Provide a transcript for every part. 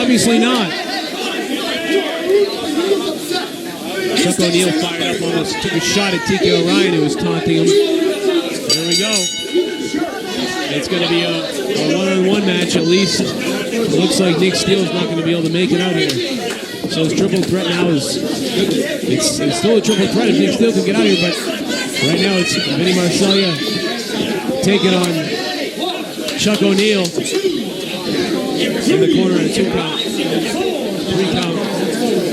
Obviously not. Chuck O'Neal fired up, almost took a shot at TK O'Ryan, who was taunting him. There we go. It's going to be a one-on-one match at least. It looks like Nick Steele's not going to be able to make it out here. So his triple threat now is... It's still a triple threat if Nick Steele can get out here, but right now it's Vinny Marseglia taking on Chuck O'Neal in the corner at a 2 count. 3 count.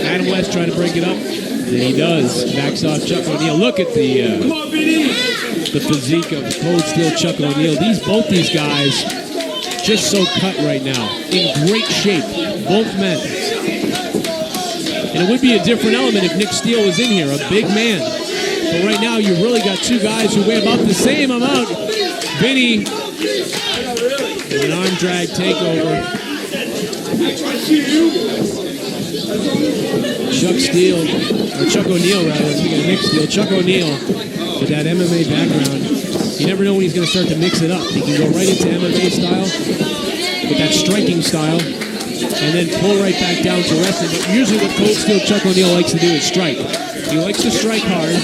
Adam West trying to break it up. And he does. Backs off Chuck O'Neal. Look at the physique of Cold Steel Chuck O'Neal. Both these guys just so cut right now. In great shape. Both men. And it would be a different element if Nick Steele was in here. A big man. But right now you've really got two guys who weigh about the same amount. Vinny. An arm drag takeover. Chuck O'Neal rather, speaking of Nick Steele, Chuck O'Neal with that MMA background, you never know when he's going to start to mix it up. He can go right into MMA style, with that striking style, and then pull right back down to wrestling. But usually what Cold Steel Chuck O'Neal likes to do is strike. He likes to strike hard.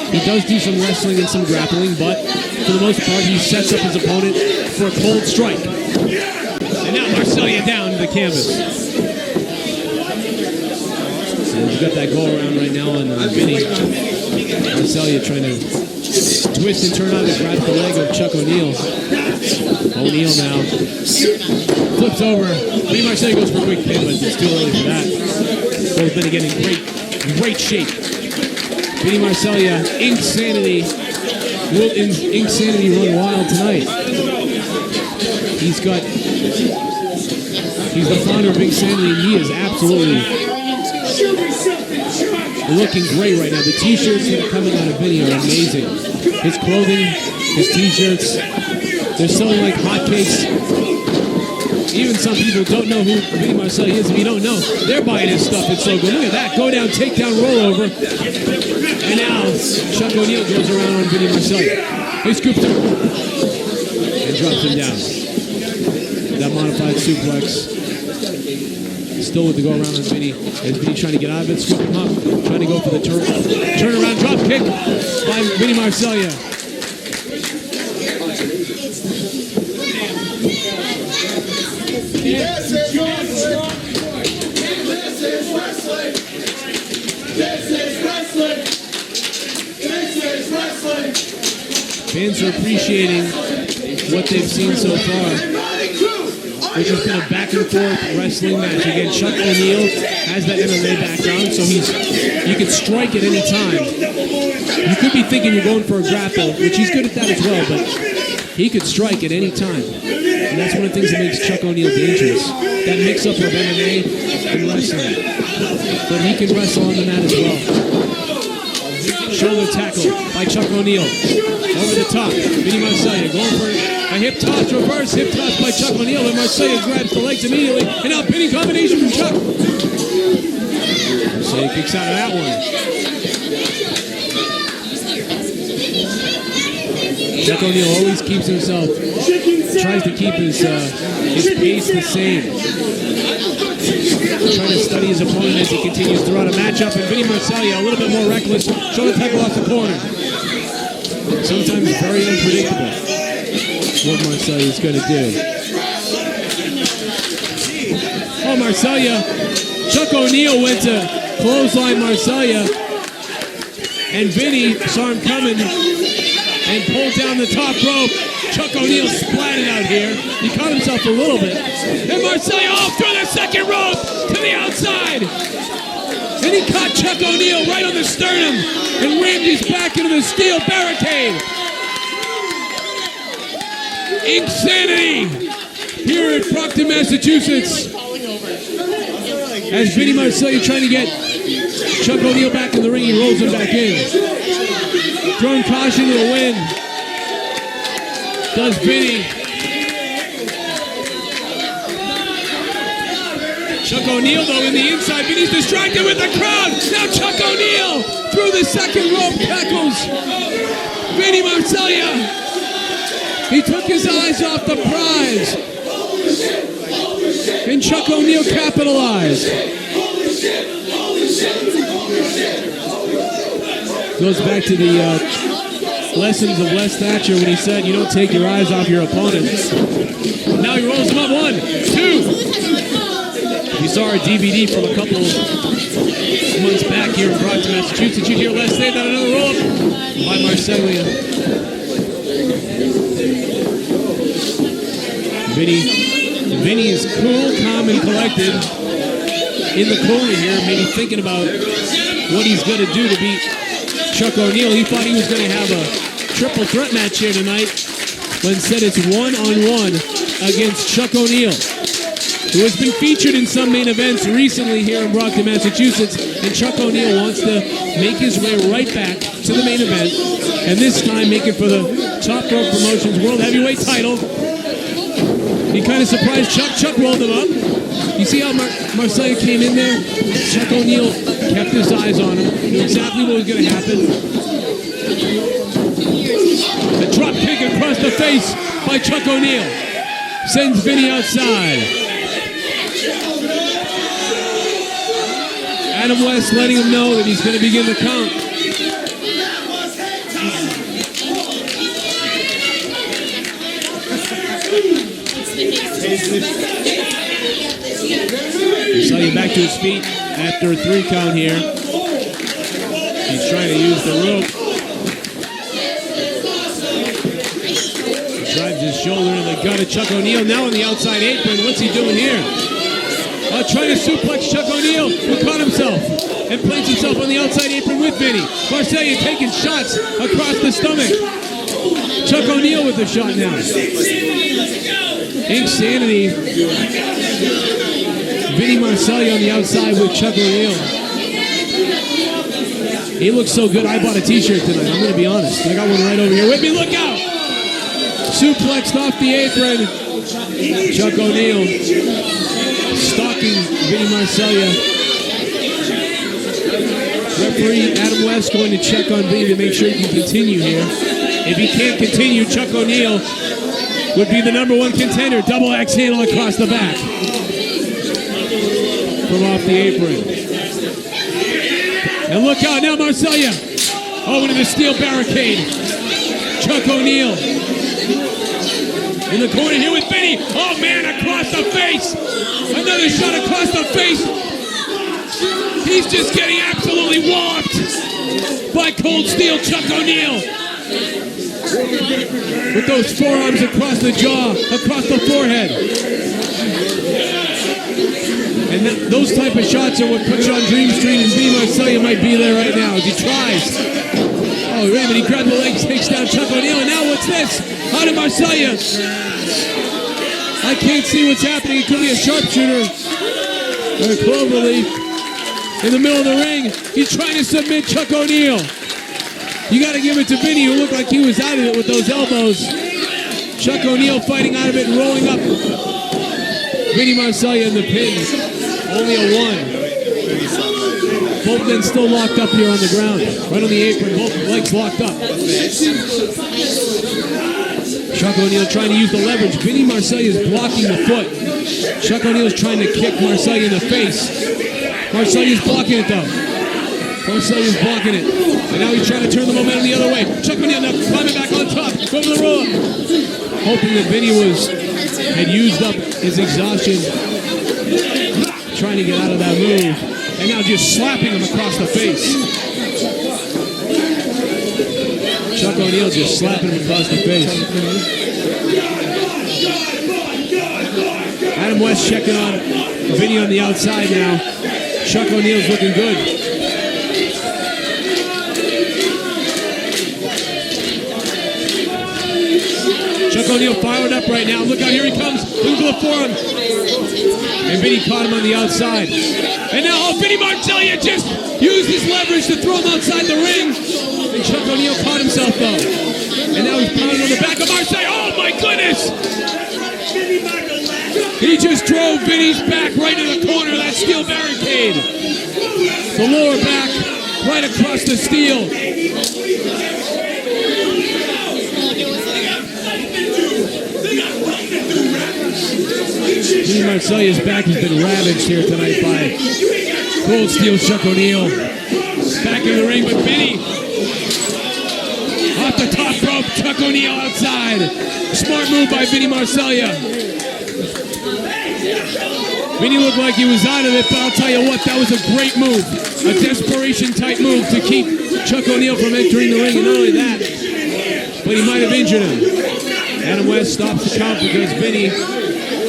He does do some wrestling and some grappling, but for the most part, he sets up his opponent for a cold strike. And now Marseglia down to the canvas. He's got that go around right now on Vinny. Marseglia trying to twist and turn on to grab the leg of Chuck O'Neal. O'Neal now flips over. Vinny Marseglia goes for a quick pin, but it's too early for that. Both been again in great shape. Vinny Marseglia, Insanity. Will Insanity run wild tonight? He's the founder of Insanity, and he is absolutely looking great right now. The t-shirts that are coming out of Vinny are amazing. His clothing, his t-shirts, they're selling like hotcakes. Even some people don't know who Vinny Marseglia is. If you don't know, they're buying his stuff. It's so good. Look at that. Go down, takedown, rollover. And now Chuck O'Neal goes around on Vinny Marseglia. He scoops him and drops him down. That modified suplex. Still with the go around on Vinny. As Vinny trying to get out of it, scoop him up, trying to go for the turnaround drop kick by Vinny Marseglia. This is wrestling. This is wrestling. This is wrestling. This is wrestling. Fans are appreciating what they've seen so far, which has been a back and forth wrestling match. Again, Chuck O'Neal has that MMA background, so you can strike at any time. You could be thinking you're going for a grapple, which he's good at that as well, but he could strike at any time. And that's one of the things that makes Chuck O'Neal dangerous. That mix-up of MMA and wrestling. But he can wrestle on the mat as well. Shoulder tackle by Chuck O'Neal. Over the top, Vinny Marseglia going for a hip toss, reverse hip toss by Chuck O'Neal, and Marseglia grabs the legs immediately, and now pinning combination from Chuck. Marseglia kicks out of that one. Chuck O'Neal always keeps himself, tries to keep his pace the same. Trying to study his opponent as he continues throughout a matchup, and Vinny Marseglia a little bit more reckless, shoulder tackle off the corner. Sometimes very unpredictable what Marseglia is going to do. Oh, Marseglia. Chuck O'Neal went to clothesline Marseglia, and Vinny saw him coming and pulled down the top rope. Chuck O'Neal splatted out here. He caught himself a little bit. And Marseglia off through the second rope to the outside. And he caught Chuck O'Neal right on the sternum and rammed his back into the steel barricade. Insanity here in Brockton, Massachusetts. As Vinny Marseglia trying to get Chuck O'Neal back in the ring, he rolls him back in. Throwing caution to the wind. Does Vinny. Chuck O'Neal, though, in the inside. Vinny's distracted with the crowd. Now Chuck O'Neal through the second rope tackles Vinny Marseglia. He took his eyes off the prize. And Chuck O'Neil capitalized. Goes back to the lessons of Les Thatcher when he said, you don't take your eyes off your opponent. Now he rolls him up. 1, 2. You saw our DVD from a couple months back here in Brockton, Massachusetts. You'd hear Les say that another roll up by Marcellia. Vinny is cool, calm, and collected in the corner here, maybe thinking about what he's going to do to beat Chuck O'Neil. He thought he was going to have a triple threat match here tonight, but instead it's one-on-one against Chuck O'Neil, who has been featured in some main events recently here in Brockton, Massachusetts, and Chuck O'Neil wants to make his way right back to the main event, and this time make it for the Top Rope Promotions World Heavyweight title. He kind of surprised Chuck. Chuck rolled him up. You see how Marcellia came in there? Chuck O'Neil kept his eyes on him. Knew exactly what was going to happen. A drop kick across the face by Chuck O'Neil. Sends Vinny outside. Adam West letting him know that he's going to begin the count. Marcellia back to his feet after a 3 count here. He's trying to use the rope. Drives his shoulder in the gut of Chuck O'Neil. Now on the outside apron. What's he doing here? Trying to suplex Chuck O'Neil, who caught himself and plants himself on the outside apron with Vinny. Marcellia taking shots across the stomach. Chuck O'Neil with the shot now. Insanity. Vinny Marcellia on the outside with Chuck O'Neil. He looks so good. I bought a t-shirt tonight. I'm going to be honest. I got one right over here with me. Look out! Suplexed off the apron. Chuck O'Neil stalking Vinny Marcellia. Referee Adam West going to check on Vinny to make sure he can continue here. If he can't continue, Chuck O'Neil would be the #1 contender. Double axe handle across the back from off the apron. And look out now, Marcellia. Over to the steel barricade. Chuck O'Neil in the corner here with Vinny. Oh man, across the face. Another shot across the face. He's just getting absolutely whopped by cold steel Chuck O'Neil. With those forearms across the jaw, across the forehead. And those type of shots are what puts you on Dream Street, and Vinny Marcellia might be there right now as he tries. Oh, Raymond, he grabbed the legs, takes down Chuck O'Neil, and now what's this? Out of Marcellia. I can't see what's happening. It could be a sharpshooter or a cloverleaf in the middle of the ring. He's trying to submit Chuck O'Neil. You got to give it to Vinny, who looked like he was out of it with those elbows. Chuck O'Neil fighting out of it and rolling up. Vinny Marcellia in the pin. Only a 1. Both men still locked up here on the ground. Right on the apron, both legs locked up. Chuck O'Neil trying to use the leverage. Vinny Marcellia is blocking the foot. Chuck O'Neil is trying to kick Marcellia in the face. Marcellia's blocking it though. Marcellia's blocking it. And now he's trying to turn the momentum the other way. Chuck O'Neil now climbing back on top. Go to the roll. Hoping that Vinny had used up his exhaustion. Trying to get out of that move. And now just slapping him across the face. Chuck O'Neil just slapping him across the face. Adam West checking on Vinny on the outside now. Chuck O'Neil's looking good. Chuck O'Neil fired up right now. Look out, here he comes. Look at the forearm. And Vinny caught him on the outside. And now, Vinny Marcellia just used his leverage to throw him outside the ring. And Chuck O'Neil caught himself, though. And now he's pounding on the back of Marcellia. Oh, my goodness! He just drove Vinny's back right to the corner of that steel barricade. The lower back, right across the steel. Vinny Marsalia's back has been ravaged here tonight by Cold Steel Chuck O'Neil. Back in the ring, but Vinny off the top rope. Chuck O'Neil outside. Smart move by Vinny Marsalia. Vinny looked like he was out of it, but I'll tell you what, that was a great move. A desperation-type move to keep Chuck O'Neil from entering the ring, and not only that, but he might have injured him. Adam West stops the count because Vinny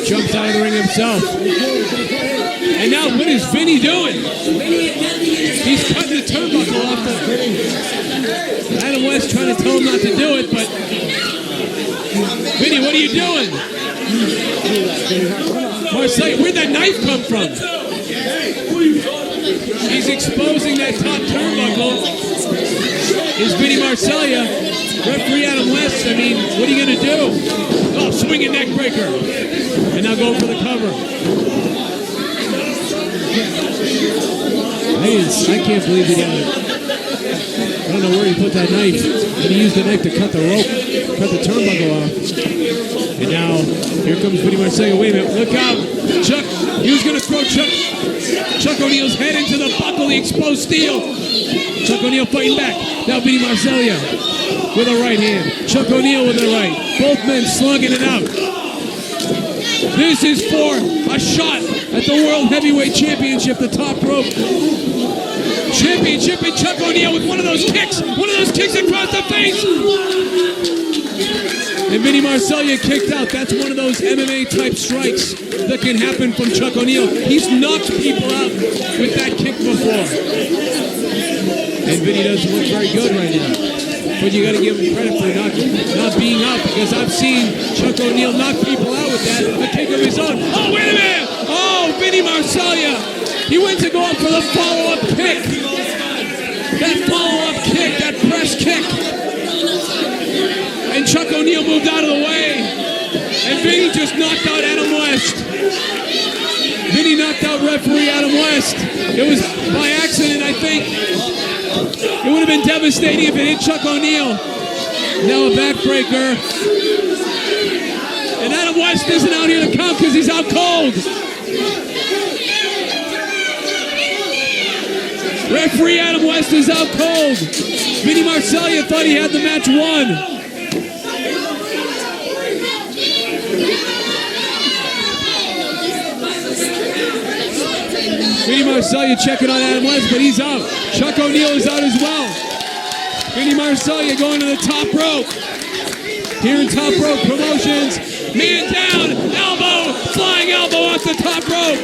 jumps out of the ring himself. And now, what is Vinny doing? He's cutting the turnbuckle off the... Adam West trying to tell him not to do it, but... Vinny, what are you doing? Marsalia, where'd that knife come from? He's exposing that top turnbuckle. Is Vinny Marsalia. Referee Adam West, I mean, what are you going to do? Oh, swinging neck breaker. And now go for the cover. I can't believe he got it. I don't know where he put that knife. And he used the knife to cut the rope, cut the turnbuckle off. And now, here comes Vinny Marsalia. Wait a minute, look out. Chuck, he was going to throw Chuck O'Neil's head into the buckle, the exposed steel. Chuck O'Neil fighting back. Now Vinny Marsalia with a right hand. Chuck O'Neil with a right. Both men slugging it out. This is for a shot at the World Heavyweight Championship, the top rope championship, and Chuck O'Neil with one of those kicks across the face. And Vinny Marsalia kicked out. That's one of those MMA-type strikes that can happen from Chuck O'Neil. He's knocked people out with that kick before. And Vinny doesn't look very good right now. But you got to give him credit for not being out, because I've seen Chuck O'Neil knock people out with that, a kick of his own. Oh, wait a minute! Oh, Vinny Marsalia! He went to go up for the follow-up kick. That follow-up kick, that press kick. And Chuck O'Neil moved out of the way. And Vinny just knocked out Adam West. Vinny knocked out referee Adam West. It was by accident, I think. It would have been devastating if it hit Chuck O'Neil. Now a backbreaker. And Adam West isn't out here to count because he's out cold. Referee Adam West is out cold. Vinny Marsalia thought he had the match won. Vinny Marsalia checking on Adam West, but he's out. Chuck O'Neil is out as well. Vinny Marsalia going to the top rope. Here in Top Rope Promotions. Man down, elbow, flying elbow off the top rope.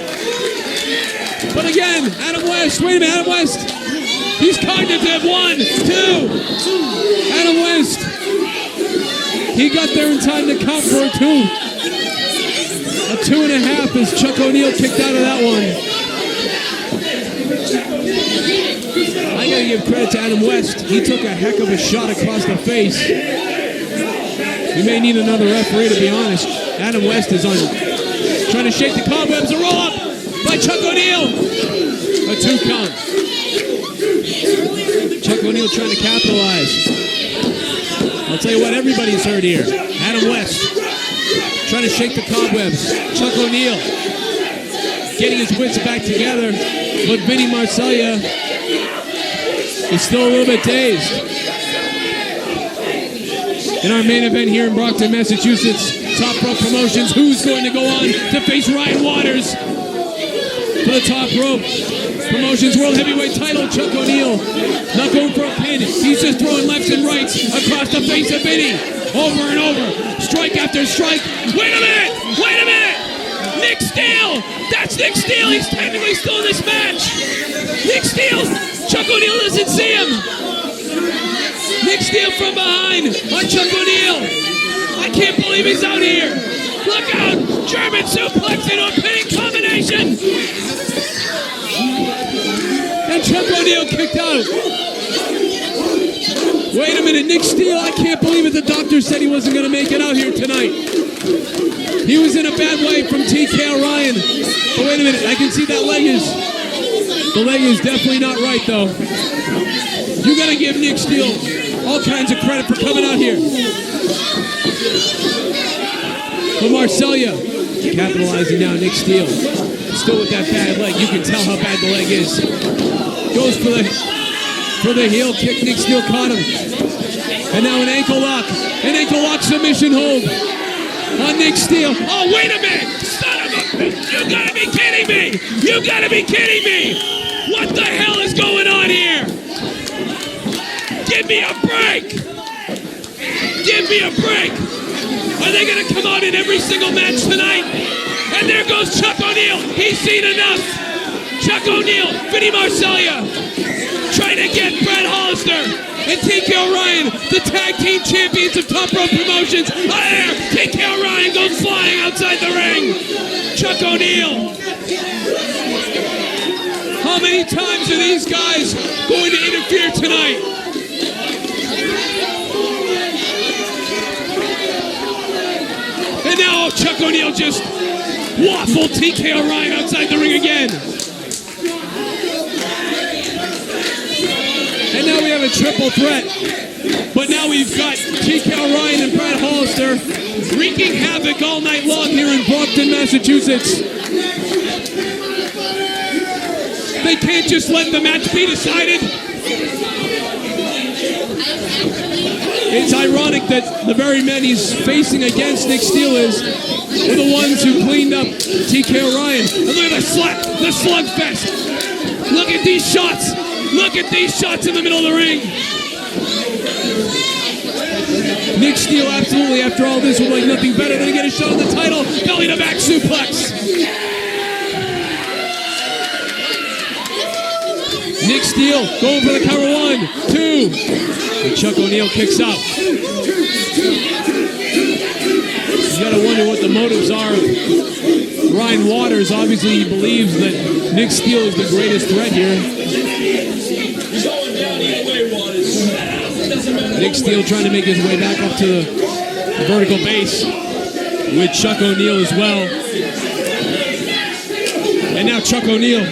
But again, Adam West, wait a minute, Adam West. He's cognitive, 1, 2. Adam West. He got there in time to count for a 2. A 2.5 as Chuck O'Neil kicked out of that one. I gotta give credit to Adam West. He took a heck of a shot across the face. We may need another referee, to be honest. Adam West is on, trying to shake the cobwebs. A roll up by Chuck O'Neil. A 2 count. Chuck O'Neil trying to capitalize. I'll tell you what, everybody's hurt here. Adam West trying to shake the cobwebs. Chuck O'Neil getting his wits back together. But Vinny Marsalia is still a little bit dazed. In our main event here in Brockton, Massachusetts, Top Rope Promotions, who's going to go on to face Ryan Waters for the Top Rope Promotions World Heavyweight title? Chuck O'Neil not going for a pin. He's just throwing lefts and rights across the face of Vinny. Over and over. Strike after strike. Wait a minute! Wait a minute! Nick Steele! That's Nick Steele! He's technically still in this match! Nick Steele! Chuck O'Neil doesn't see him! Nick Steele from behind on Chuck O'Neil! I can't believe he's out here! Look out! German suplex into a pinning combination! And Chuck O'Neil kicked out! Wait a minute, Nick Steele, I can't believe it. The doctor said he wasn't going to make it out here tonight. He was in a bad way from TK Ryan. But wait a minute, I can see that leg is... The leg is definitely not right, though. You got to give Nick Steele all kinds of credit for coming out here. But Marsalia Capitalizing now, Nick Steele. Still with that bad leg. You can tell how bad the leg is. Goes for the heel kick. Nick Steele caught him. And now an ankle lock. An ankle lock submission hold on Nick Steele. Oh, wait a minute. Son of a bitch. You gotta be kidding me. You gotta be kidding me. What the hell is going on here? Give me a break. Give me a break. Are they going to come out in every single match tonight? And there goes Chuck O'Neil. He's seen enough. Chuck O'Neil, Vinny Marseglia, trying to get Brad Hollister and TK O'Ryan, the tag team champions of Top Rope Promotions. There, TK O'Ryan goes flying outside the ring. Chuck O'Neil. How many times are these guys going to interfere tonight? And now Chuck O'Neil just waffled TK O'Ryan outside the ring again. And now we have a triple threat. But now we've got TK O'Ryan and Brad Hollister wreaking havoc all night long here in Brockton, Massachusetts. They can't just let the match be decided. It's ironic that the very men he's facing against Nick Steele were the ones who cleaned up TK O'Ryan. And look at the slugfest. Look at these shots. Look at these shots in the middle of the ring. Nick Steele absolutely, after all this, would like nothing better than to get a shot at the title. Belly to back suplex. Nick Steele going for the cover. 1, 2. And Chuck O'Neil kicks out. You gotta wonder what the motives are. Ryan Waters obviously believes that Nick Steele is the greatest threat here. Nick Steele trying to make his way back up to the vertical base with Chuck O'Neil as well. And now Chuck O'Neil.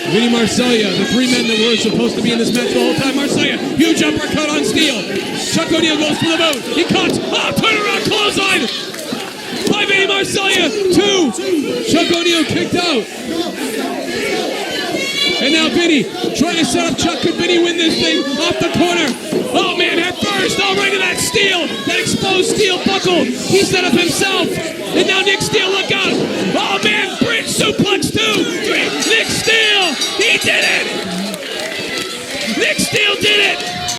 Vinny Marseglia, the three men that were supposed to be in this match the whole time. Marseglia, huge uppercut on Steele. Chuck O'Neil goes for the boot. He cuts. Turnaround clothesline by Vinny Marseglia. 2. Chuck O'Neil kicked out. And now Vinny trying to set up Chuck. Could Vinny win this thing off the corner? Oh man, head first. Oh, right to that Steele. That exposed Steele buckle. He set up himself. And now Nick Steele, look out. Oh man, bridge suplex 2. 3. Nick Steele. He did it.